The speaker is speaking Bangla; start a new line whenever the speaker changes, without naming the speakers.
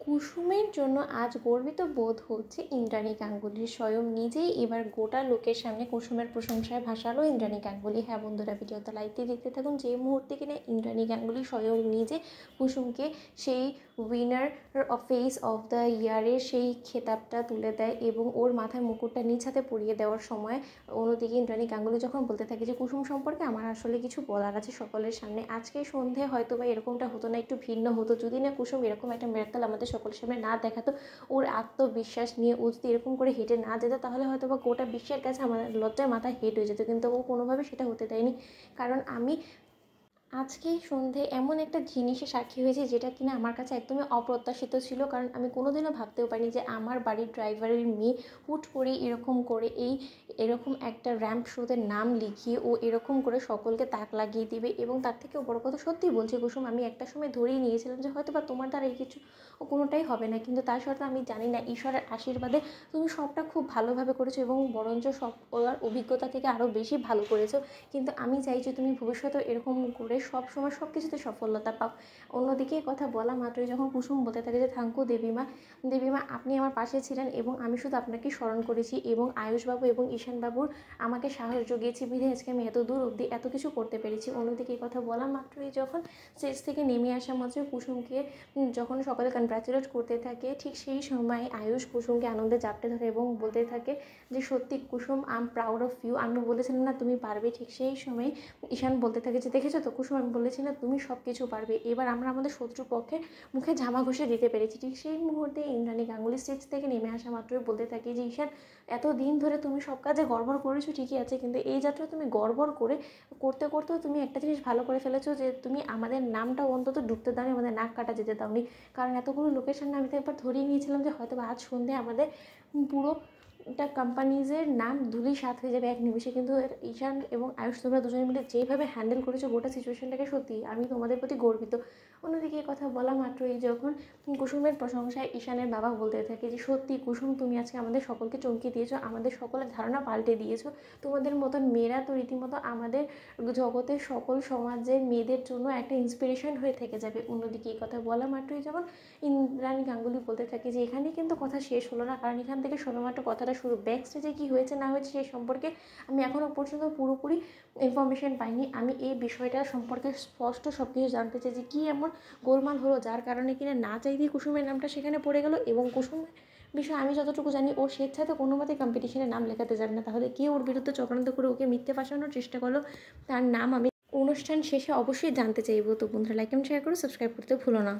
কুসুমের জন্য আজ গর্বিত বোধ হচ্ছে ইন্দ্রাণী গাঙ্গুলি। স্বয়ং নিজেই এবার গোটা লোকের সামনে কুসুমের প্রশংসায় ভাসালো ইন্দ্রাণী গাঙ্গুলি। হ্যাঁ বন্ধুরা, ভিডিওতে লাইক দেখতে থাকুন। যে মুহূর্তে কিনা ইন্দ্রাণী গাঙ্গুলি স্বয়ং নিজে কুসুমকে সেই উইনার ফেস অফ দ্য ইয়ারের সেই খেতাবটা তুলে দেয় এবং ওর মাথায় মুকুটটা নিজ হাতে পরিয়ে দেওয়ার সময় অন্যদিকে ইন্দ্রাণী গাঙ্গুলি যখন বলতে থাকে যে কুসুম সম্পর্কে আমার আসলে কিছু বলার আছে সকলের সামনে। আজকে সন্ধে হয়তো বা এরকমটা হতো না, একটু ভিন্ন হতো যদি না কুসুম এরকম একটা মিরাক্কেল আমাদের সকলের সামনে না দেখাতো। ওর আত্মবিশ্বাস নিয়ে ও যদি এরকম করে হেঁটে না যেত তাহলে হয়তো বা গোটা বিশ্বের কাছে আমাদের লজ্জায় মাথা হেঁট হয়ে যেত, কিন্তু ও কোনোভাবে সেটা হতে দেয়নি। কারণ আমি আজকে সন্ধে এমন একটা জিনিসের সাক্ষী হয়েছে যেটা কিনা আমার কাছে একদমই অপ্রত্যাশিত ছিল। কারণ আমি কোনোদিনও ভাবতেও পারিনি যে আমার বাড়ির ড্রাইভারের মেয়ে হুট করে এরকম করে এরকম একটা র্যাম্প শোতে নাম লিখিয়ে ও এরকম করে সকলকে তাক লাগিয়ে দিবে। এবং তার থেকেও বড় কথা, সত্যি বলছি কুসুম, আমি একটা সময় ধরেই নিয়েছিলাম যে হয়তো বা তোমার দ্বারা এই কিছু কোনোটাই হবে না, কিন্তু তার সত্ত্বেও আমি জানি না ঈশ্বরের আশীর্বাদে তুমি সবটা খুব ভালোভাবে করেছো এবং বরঞ্চ সব ওর অভিজ্ঞতা থেকে আরও বেশি ভালো করেছো। কিন্তু আমি চাই যে তুমি ভবিষ্যতেও এরকম করে সব সময় সব কিছুতে সফলতা পাও। অন্যদিকে কথা বলা মাত্রই যখন কুসুম বলতে থাকে যে থ্যাংক ইউ দেবীমা, দেবীমা আপনি আমার পাশে ছিলেন এবং আমি শুধু আপনাকে স্মরণ করেছি এবং আয়ুষবাবু এবং ঈশানবাবুর আমাকে সাহস জুগিয়েছে বিধে আজকে আমি এত দূর অবধি এত কিছু করতে পেরেছি। অন্যদিকে এই কথা বলা মাত্রই যখন স্টেজ থেকে নেমে আসা মাত্রই কুসুমকে যখন সকালে কনগ্রাচুলেট করতে থাকে, ঠিক সেই সময় আয়ুষ কুসুমকে আনন্দে জাপটে ধরে এবং বলতে থাকে যে সত্যি Kusum I am proud of you, আমি বলেছিলাম না তুমি পারবে। ঠিক সেই সময় ঈশান বলতে থাকে যে দেখেছো তো কুসুম, আমি বলেছি না তুমি সব কিছু পারবে, এবার আমরা আমাদের শত্রুপক্ষের মুখে ঝামা ঘষে দিতে পেরেছি। ঠিক সেই মুহূর্তে ইন্দ্রাণী গাঙ্গুলি স্টেজ থেকে নেমে আসা মাত্রই বলতে থাকে যে ঈশান, এত দিন ধরে তুমি সব কাজে গড়বড় করেছো ঠিকই আছে, কিন্তু এই যাত্রা তুমি গড়বড় করতে করতেও তুমি একটা জিনিস ভালো করে ফেলেছো যে তুমি আমাদের নামটা অন্তত ডুবতে দাওনি, আমাদের নাক কাটা যেতে দাওনি। কারণ এতগুলো লোকের সামনে আমি তো একবার ধরিয়ে নিয়েছিলাম যে হয়তো আজ সন্ধ্যে আমাদের পুরো একটা কোম্পানিজের নাম ধুলির সাথ হয়ে যাবে এক নিমিষে, কিন্তু ঈশান এবং আয়ুষ তোমরা দুজনে মিলে যেভাবে হ্যান্ডেল করেছো গোটা সিচুয়েশনটাকে, সত্যি আমি তোমাদের প্রতি গর্বিত। অন্যদিকে এই কথা বলা মাত্রই যখন কুসুমের প্রশংসায় ঈশানের বাবা বলতে থাকে যে সত্যি কুসুম, তুমি আজকে আমাদের সকলকে চমকে দিয়েছো, আমাদের সকলের ধারণা পাল্টে দিয়েছো। তোমাদের মতন মেয়েরা তো রীতিমতো আমাদের জগতের সকল সমাজের মেয়েদের জন্য একটা ইন্সপিরেশন হয়ে থেকে যাবে। অন্যদিকে এই কথা বলা মাত্রই যখন ইন্দ্রাণী গাঙ্গুলি বলতে থাকে যে এখানেই কিন্তু কথা শেষ হলো না, কারণ এখান থেকে সবেমাত্র কথাটা শুরু। ব্যাক স্টেজে কী হয়েছে না হয়েছে সেই সম্পর্কে আমি এখনও পর্যন্ত পুরোপুরি ইনফরমেশন পাইনি। আমি এই বিষয়টা সম্পর্কে স্পষ্ট সব কিছু জানতে চাই যে কী এমন গোলমাল হলো যার কারণে কিনা না চাইতেই কুসুমের নামটা সেখানে পড়ে গেল। এবং কুসুমের বিষয়ে আমি যতটুকু জানি ও স্বেচ্ছাতে কোনো মতে কম্পিটিশনে নাম লেখাতে যাবে না, তাহলে কে ওর বিরুদ্ধে চক্রান্ত করে ওকে মিথ্যে ফাঁসানোর চেষ্টা করলো তার নাম আমি অনুষ্ঠান শেষে অবশ্যই জানতে চাইবো। তো বন্ধুরা লাইক এন্ড শেয়ার করে সাবস্ক্রাইব করতে ভুলো না।